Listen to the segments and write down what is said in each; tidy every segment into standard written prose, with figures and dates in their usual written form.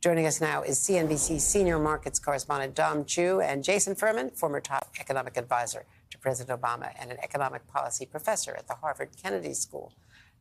Joining us now is CNBC senior markets correspondent Dom Chu and Jason Furman, former top economic advisor to President Obama and an economic policy professor at the Harvard Kennedy School.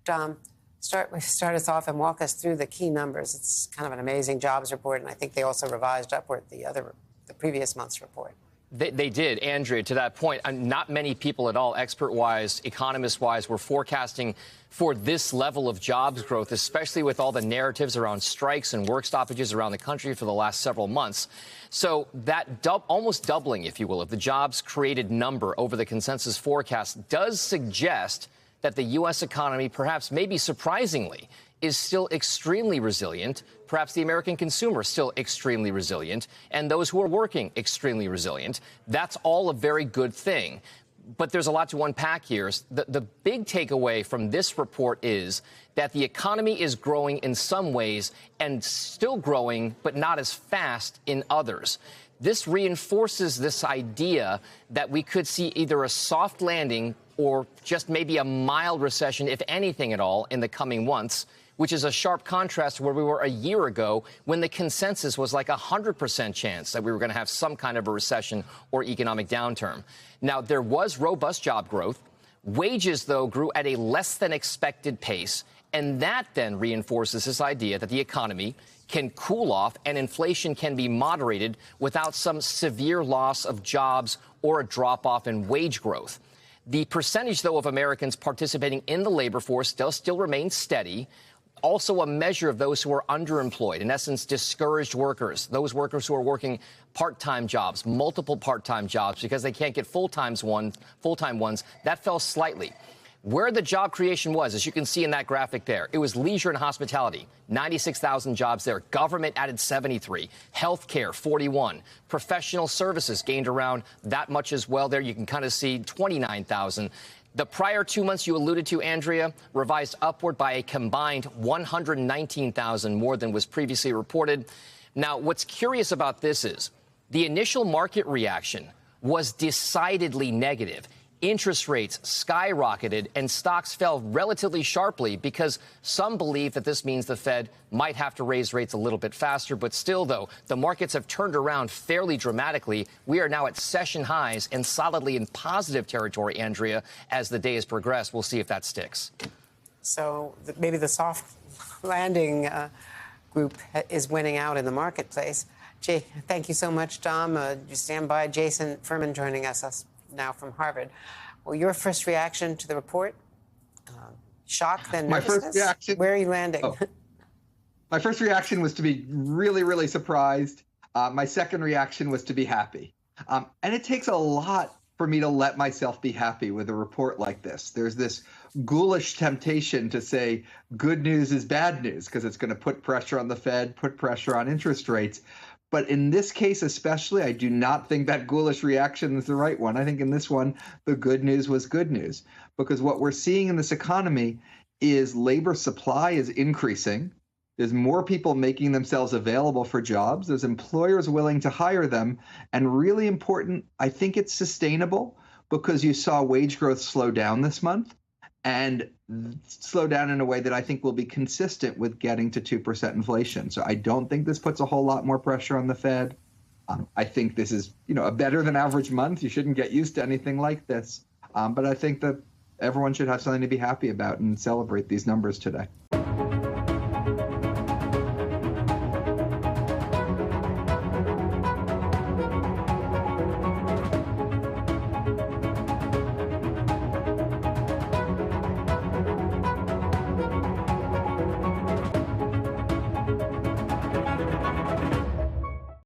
Dom, start us off and walk us through the key numbers. It's kind of an amazing jobs report, and I think they also revised upward the previous month's report. They did, Andrea, to that point. Not many people at all, expert-wise, economist-wise, were forecasting for this level of jobs growth, especially with all the narratives around strikes and work stoppages around the country for the last several months. So that almost doubling, if you will, of the jobs created number over the consensus forecast does suggest that the U.S. economy, perhaps maybe surprisingly, is still extremely resilient. Perhaps the American consumer is still extremely resilient, and those who are working extremely resilient. That's all a very good thing. But there's a lot to unpack here. The big takeaway from this report is that the economy is growing in some ways and still growing, but not as fast in others. This reinforces this idea that we could see either a soft landing or just maybe a mild recession, if anything at all, in the coming months, which is a sharp contrast to where we were a year ago when the consensus was like 100% chance that we were going to have some kind of a recession or economic downturn. Now, there was robust job growth. Wages, though, grew at a less than expected pace. And that then reinforces this idea that the economy can cool off and inflation can be moderated without some severe loss of jobs or a drop off in wage growth. The percentage, though, of Americans participating in the labor force does still remain steady. Also a measure of those who are underemployed, in essence, discouraged workers, those workers who are working part-time jobs, multiple part-time jobs because they can't get full-time ones, that fell slightly. Where the job creation was, as you can see in that graphic there, it was leisure and hospitality, 96,000 jobs there. Government added 73, healthcare, 41, professional services gained around that much as well there. You can kind of see 29,000. The prior 2 months you alluded to, Andrea, revised upward by a combined 119,000 more than was previously reported. Now, what's curious about this is the initial market reaction was decidedly negative. Interest rates skyrocketed and stocks fell relatively sharply because some believe that this means the Fed might have to raise rates a little bit faster. But still, though, the markets have turned around fairly dramatically. We are now at session highs and solidly in positive territory, Andrea, as the day has progressed. We'll see if that sticks. So maybe the soft landing group is winning out in the marketplace. Thank you so much, Dom. You stand by. Jason Furman joining us now from Harvard. Well, your first reaction to the report? Shock, then nervousness? My first reaction. Where are you landing? My first reaction was to be really, really surprised. My second reaction was to be happy. And it takes a lot for me to let myself be happy with a report like this. There's this ghoulish temptation to say good news is bad news because it's going to put pressure on the Fed, put pressure on interest rates. But in this case especially, I do not think that ghoulish reaction is the right one. I think in this one, the good news was good news, because what we're seeing in this economy is labor supply is increasing. There's more people making themselves available for jobs. There's employers willing to hire them. And really important, I think it's sustainable because you saw wage growth slow down this month and slow down in a way that I think will be consistent with getting to 2% inflation. So I don't think this puts a whole lot more pressure on the Fed. I think this is, a better than average month. You shouldn't get used to anything like this. But I think that everyone should have something to be happy about and celebrate these numbers today.